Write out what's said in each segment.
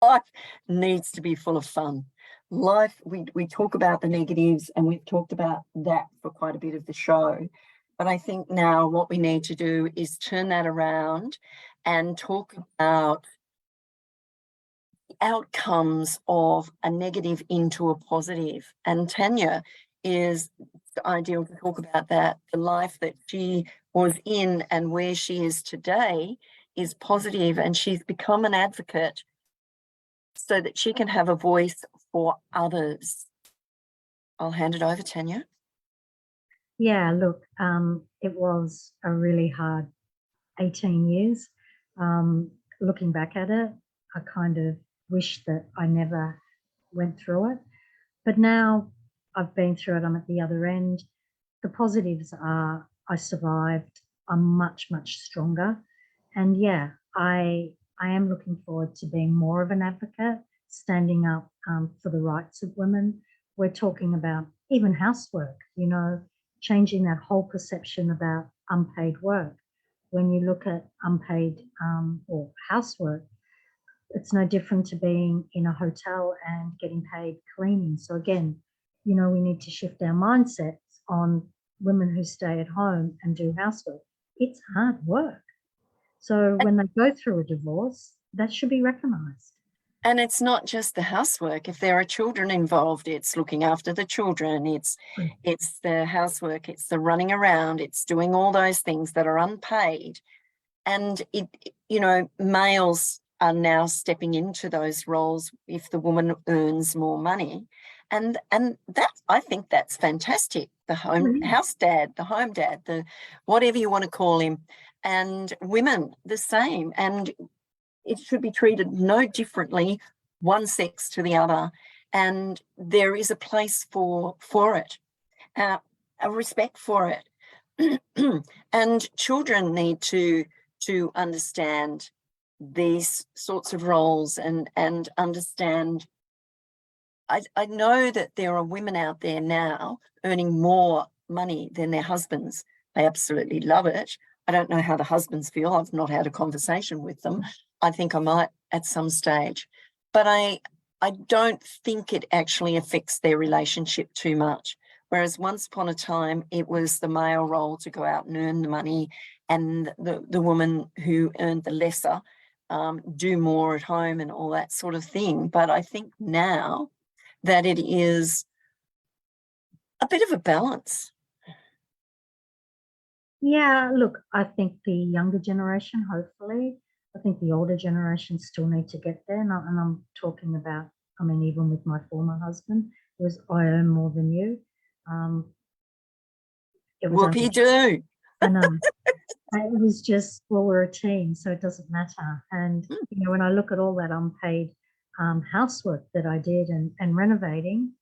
Life needs to be full of fun. Life, we talk about the negatives, and we've talked about that for quite a bit of the show. But I think now what we need to do is turn that around and talk about outcomes of a negative into a positive. And Tania is ideal to talk about that. The life that she was in and where she is today is positive, and she's become an advocate so that she can have a voice for others. I'll hand it over, Tania. Yeah, look, it was a really hard 18 years. Looking back at it, I kind of wish that I never went through it. But now I've been through it, I'm at the other end. The positives are I survived, I'm much, much stronger. And yeah, I am looking forward to being more of an advocate, standing up for the rights of women. We're talking about even housework, you know, changing that whole perception about unpaid work. When you look at unpaid or housework, it's no different to being in a hotel and getting paid cleaning. So again, you know, we need to shift our mindsets on women who stay at home and do housework. It's hard work. So when they go through a divorce, that should be recognised. And it's not just the housework. If there are children involved, it's looking after the children, it's the housework, it's the running around, it's doing all those things that are unpaid. And you know, males are now stepping into those roles if the woman earns more money. And that, I think that's fantastic. The house dad, the home dad, the whatever you want to call him, and women the same. And it should be treated no differently, one sex to the other. And there is a place for it, a respect for it. And children need to understand these sorts of roles and understand. I know that there are women out there now earning more money than their husbands. They absolutely love it. I don't know how the husbands feel. I've not had a conversation with them. I think I might at some stage. But I don't think it actually affects their relationship too much. Whereas once upon a time, it was the male role to go out and earn the money, and the woman who earned the lesser do more at home and all that sort of thing. But I think now that it is a bit of a balance. Yeah, look, I think the younger generation, hopefully, I think the older generation still need to get there. And I'm talking about, I mean, even with my former husband, it was I earn more than you. It was Whoopie-doo. I know. It was just, well, we're a team, so it doesn't matter. And, you know, when I look at all that unpaid housework that I did and renovating,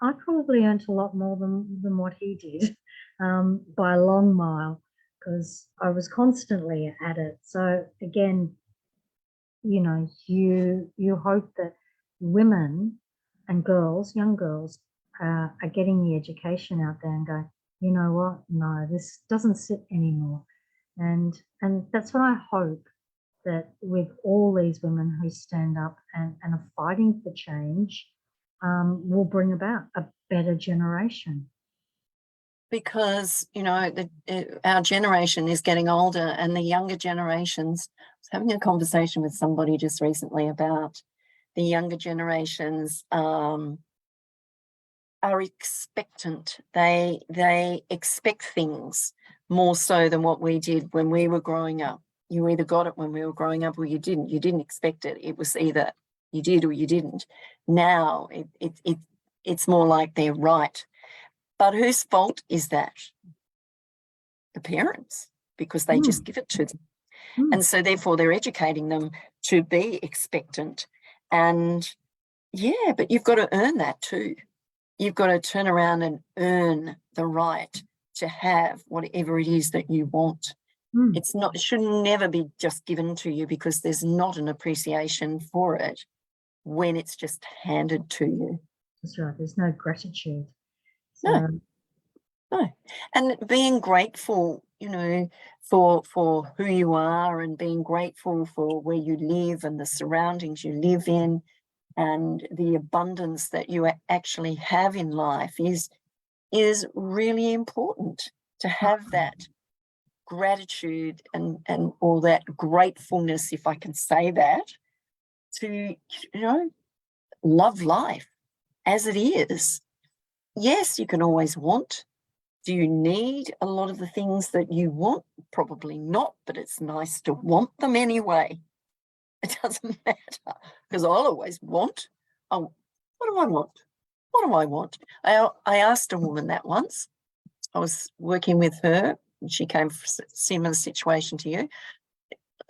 I probably earned a lot more than what he did by a long mile, because I was constantly at it. So again, you know, you hope that women and girls, young girls, are getting the education out there and go, you know what, no, this doesn't sit anymore. And that's what I hope, that with all these women who stand up and are fighting for change, will bring about a better generation. Because, you know, our generation is getting older, and the younger generations, I was having a conversation with somebody just recently about the younger generations are expectant. They expect things more so than what we did when we were growing up. You either got it when we were growing up or you didn't. You didn't expect it. It was either you did or you didn't. Now it's more like they're right. But whose fault is that? The parents, because they just give it to them. And so therefore they're educating them to be expectant. And yeah, but you've got to earn that too. You've got to turn around and earn the right to have whatever it is that you want. It's not, it should never be just given to you, because there's not an appreciation for it when it's just handed to you. That's right. There's no gratitude. So, no. And being grateful you know, for who you are and being grateful for where you live and the surroundings you live in and the abundance that you actually have in life is really important to have that gratitude and or that gratefulness, if I can say that, to, love life as it is. Yes, you can always want. Do you need a lot of the things that you want? Probably not, but it's nice to want them anyway. It doesn't matter, because I'll always want. Oh, what do I want? What do I want? I asked a woman that once. I was working with her, and she came from a similar situation to you,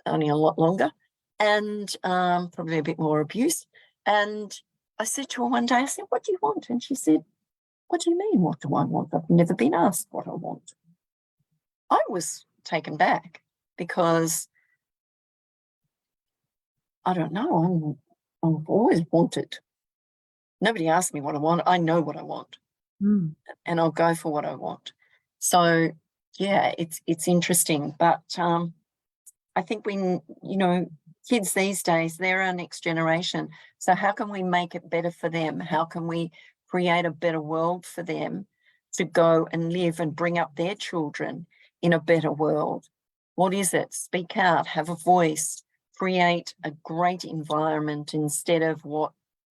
only a lot longer, and probably a bit more abuse. And I said to her one day, I said, "What do you want?" And she said, "What do you mean, what do I want? I've never been asked what I want." I was taken back because I don't know, I've always wanted. Nobody asked me what I want. I know what I want. Mm. And I'll go for what I want. So yeah, it's interesting. But I think kids these days, they're our next generation. So how can we make it better for them? How can we create a better world for them to go and live and bring up their children in a better world? What is it? Speak out, have a voice, create a great environment instead of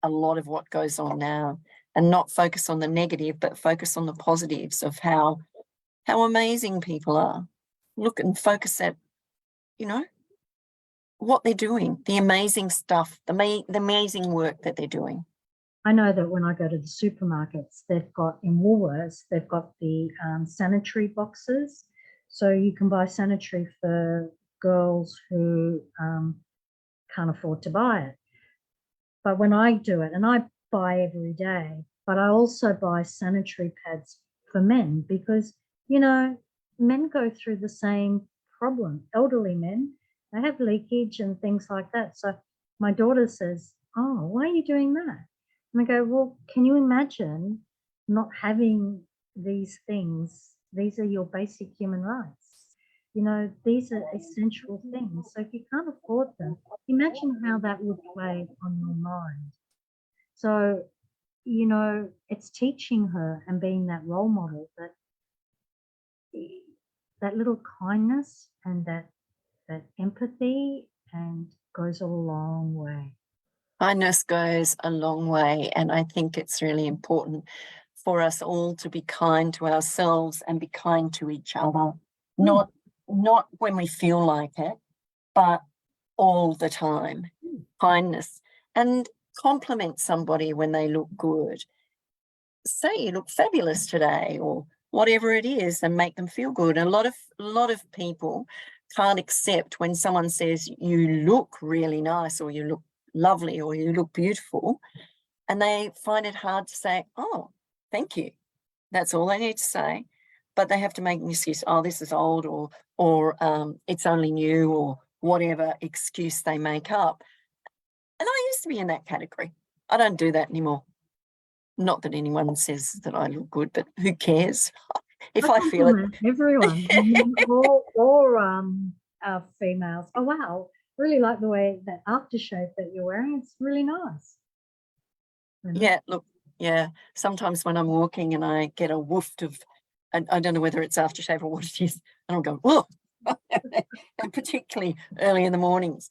a lot of what goes on now, and not focus on the negative, but focus on the positives of how amazing people are. Look and focus at, what they're doing, the amazing stuff, the amazing work that they're doing. I know that when I go to the supermarkets, they've got in Woolworths, they've got the sanitary boxes. So you can buy sanitary for girls who can't afford to buy it. But when I do it, and I buy every day, but I also buy sanitary pads for men because, men go through the same problem. Elderly men, they have leakage and things like that. So my daughter says, "Oh, why are you doing that?" And I go, "Well, can you imagine not having these things? These are your basic human rights. These are essential things. So if you can't afford them, imagine how that would play on your mind." So, it's teaching her and being that role model that little kindness and that empathy and goes a long way. Kindness goes a long way, and I think it's really important for us all to be kind to ourselves and be kind to each other. Not when we feel like it, but all the time. Kindness, and compliment somebody when they look good. Say you look fabulous today, or whatever it is, and make them feel good. A lot of people can't accept when someone says you look really nice, or you look lovely, or you look beautiful, and they find it hard to say, "Oh, thank you." That's all they need to say, but they have to make an excuse. "Oh, this is old," or "It's only new," or whatever excuse they make up. And I used to be in that category. I don't do that anymore. Not that anyone says that I look good, but who cares? If I feel it. Compliment everyone, men or females. "Oh, wow, really like the way that aftershave that you're wearing. It's really nice." Yeah, look, yeah. Sometimes when I'm walking and I get a woof of, I don't know whether it's aftershave or what it is, and I'll go, "Whoa!" And particularly early in the mornings.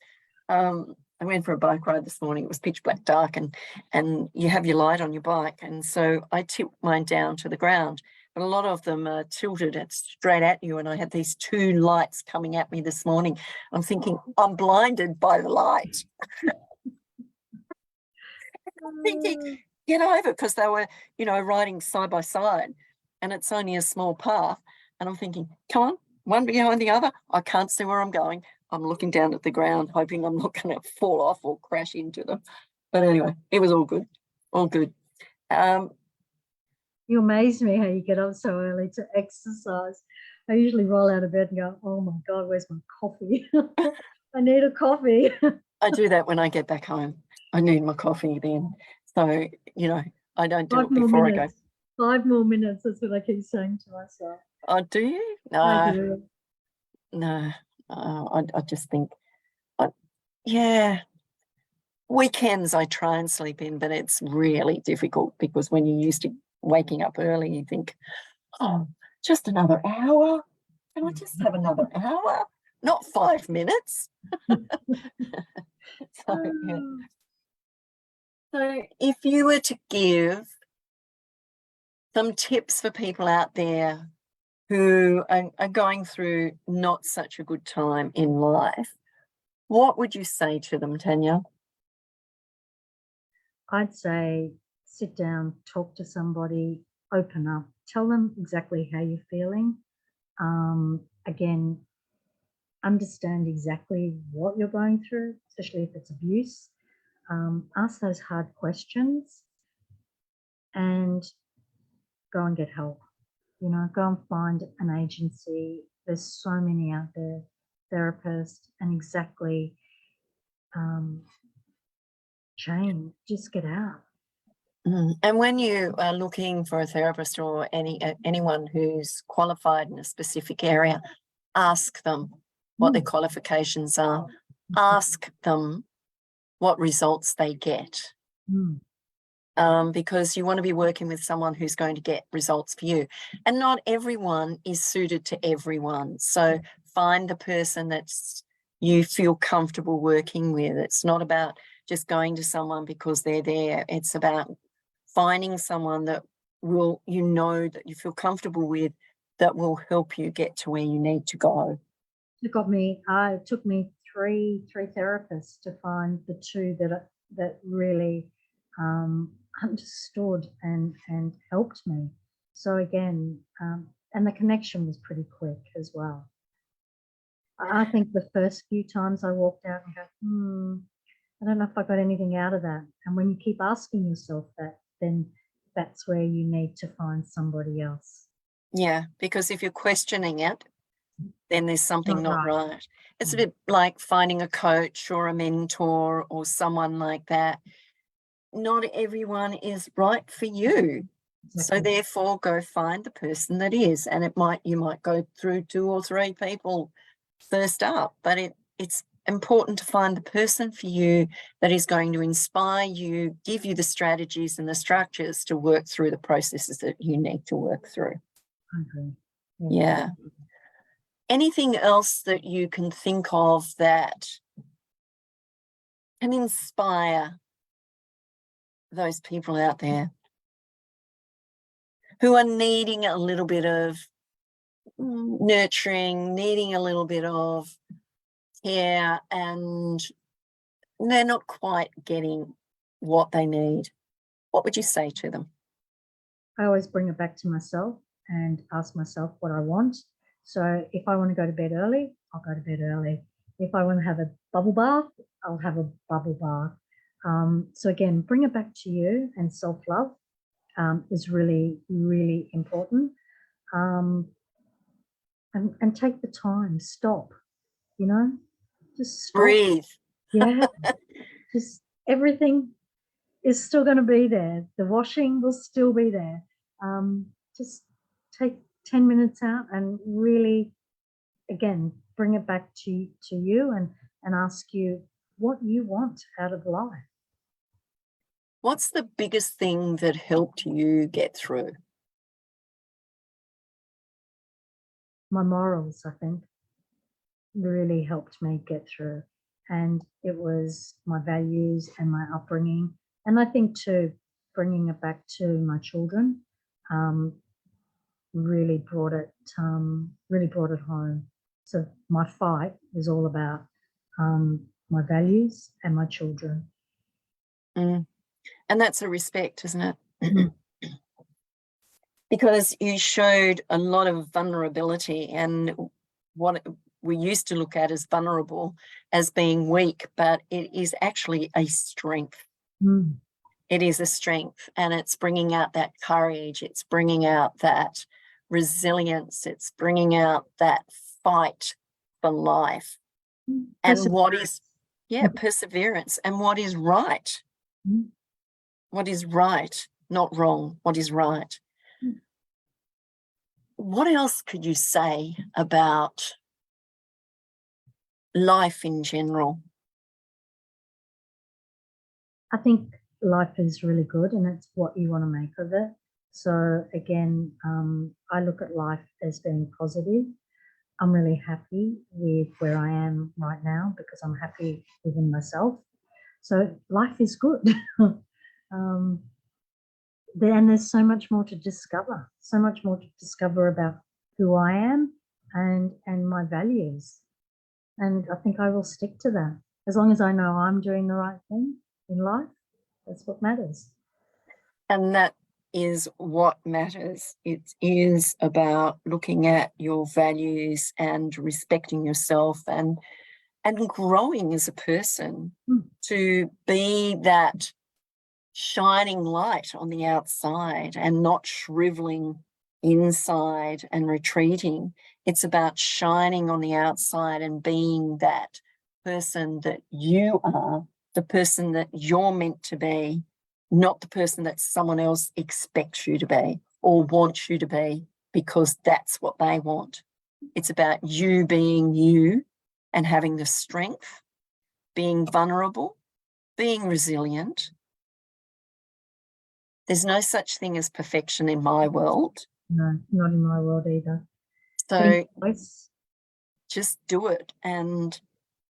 I went for a bike ride this morning. It was pitch black dark, and you have your light on your bike, and so I tilt mine down to the ground. But a lot of them are tilted straight at you, and I had these two lights coming at me this morning. I'm thinking, I'm blinded by the light. Thinking, get over, because they were, riding side by side, and it's only a small path. And I'm thinking, come on, one behind the other. I can't see where I'm going. I'm looking down at the ground, hoping I'm not going to fall off or crash into them. But anyway, it was all good, all good. You amaze me how you get up so early to exercise. I usually roll out of bed and go, "Oh my God, where's my coffee? I need a coffee." I do that when I get back home. I need my coffee then. So, I don't do it before I go. 5 more minutes. That's what I keep saying to myself. Oh, do you? I No, do. No, I just think, yeah, weekends I try and sleep in, but it's really difficult because when you're used to waking up early, you think, oh, just another hour. Can I just have another hour? Not 5 minutes. So, yeah. So if you were to give some tips for people out there who are going through not such a good time in life, what would you say to them, Tania? I'd say sit down, talk to somebody, open up, tell them exactly how you're feeling. Again, understand exactly what you're going through, especially if it's abuse. Ask those hard questions and go and get help. You know, go and find an agency. There's so many out there, therapists, and exactly change. Just get out. And when you are looking for a therapist or anyone who's qualified in a specific area, ask them what their qualifications are. Ask them what results they get. Because you want to be working with someone who's going to get results for you. And not everyone is suited to everyone. So find the person that's you feel comfortable working with. It's not about just going to someone because they're there. It's about finding someone that will, that you feel comfortable with, that will help you get to where you need to go. It took me three therapists to find the two that really understood and helped me. So again, and the connection was pretty quick as well. I think the first few times I walked out and go, I don't know if I got anything out of that. And when you keep asking yourself that, then that's where you need to find somebody else. Yeah, because if you're questioning it, then there's something not right. It's a Mm. bit like finding a coach or a mentor or someone like that. Not everyone is right for you. So Exactly. therefore go find the person that is. And you might go through 2 or 3 people first up, but it's important to find the person for you that is going to inspire you, give you the strategies and the structures to work through the processes that you need to work through. I agree. Yeah. Anything else that you can think of that can inspire those people out there who are needing a little bit of nurturing, needing a little bit of care, and they're not quite getting what they need? What would you say to them? I always bring it back to myself and ask myself what I want. So if I want to go to bed early, I'll go to bed early. If I want to have a bubble bath, I'll have a bubble bath. So again, bring it back to you, and self-love is really, really important. And take the time, stop, just stop. Breathe. Yeah, just everything is still going to be there. The washing will still be there. Just take 10 minutes out and really, again, bring it back to you and ask you what you want out of life. What's the biggest thing that helped you get through? My morals, I think, really helped me get through. And it was my values and my upbringing. And I think too, bringing it back to my children really brought it home. So my fight is all about my values and my children. And that's a respect, isn't it? Mhm. Because you showed a lot of vulnerability, and what we used to look at as vulnerable as being weak, but it is actually a strength. Mm. It is a strength, and it's bringing out that courage. It's bringing out that resilience. It's bringing out that fight for life. And what is, perseverance, and what is right. Mm. What is right, not wrong. What is right. What else could you say about life in general? I think life is really good and it's what you want to make of it. So again, I look at life as being positive. I'm really happy with where I am right now because I'm happy within myself. So life is good. um, and there's so much more to discover, so much more to discover about who I am and my values. And I think I will stick to that. As long as I know I'm doing the right thing in life, that's what matters. And that is what matters. It is about looking at your values and respecting yourself and growing as a person to be that shining light on the outside and not shriveling inside and retreating. It's about shining on the outside and being that person that you are, the person that you're meant to be, not the person that someone else expects you to be or wants you to be because that's what they want. It's about you being you and having the strength, being vulnerable, being resilient. There's no such thing as perfection in my world. No, not in my world either. So just do it. And,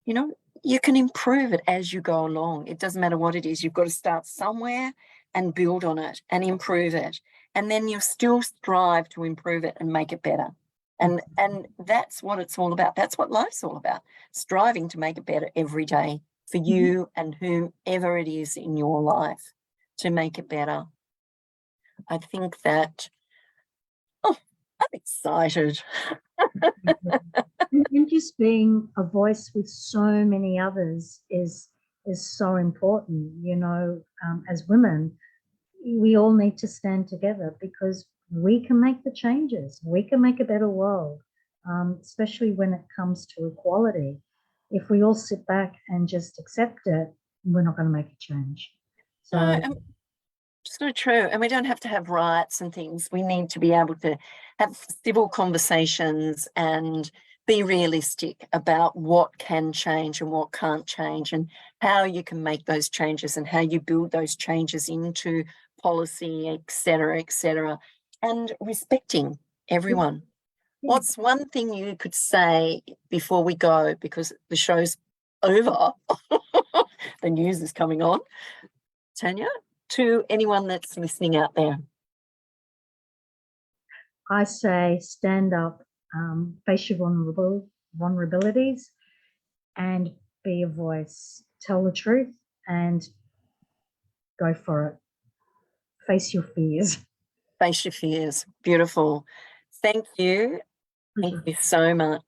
you know, you can improve it as you go along. It doesn't matter what it is. You've got to start somewhere and build on it and improve it. And then you'll still strive to improve it and make it better. And that's what it's all about. That's what life's all about. Striving to make it better every day for you and whomever it is in your life to make it better. I think that, oh, I'm excited. And just being a voice with so many others is so important. You know, as women, we all need to stand together because we can make the changes. We can make a better world, especially when it comes to equality. If we all sit back and just accept it, we're not going to make a change. So so true. And we don't have to have riots and things. We need to be able to have civil conversations and be realistic about what can change and what can't change and how you can make those changes and how you build those changes into policy, et cetera, and respecting everyone. What's one thing you could say before we go, because the show's over, the news is coming on, Tania, to anyone that's listening out there? I say stand up, face your vulnerabilities and be a voice. Tell the truth and go for it. Face your fears. Face your fears. Beautiful. Thank you. Thank you so much.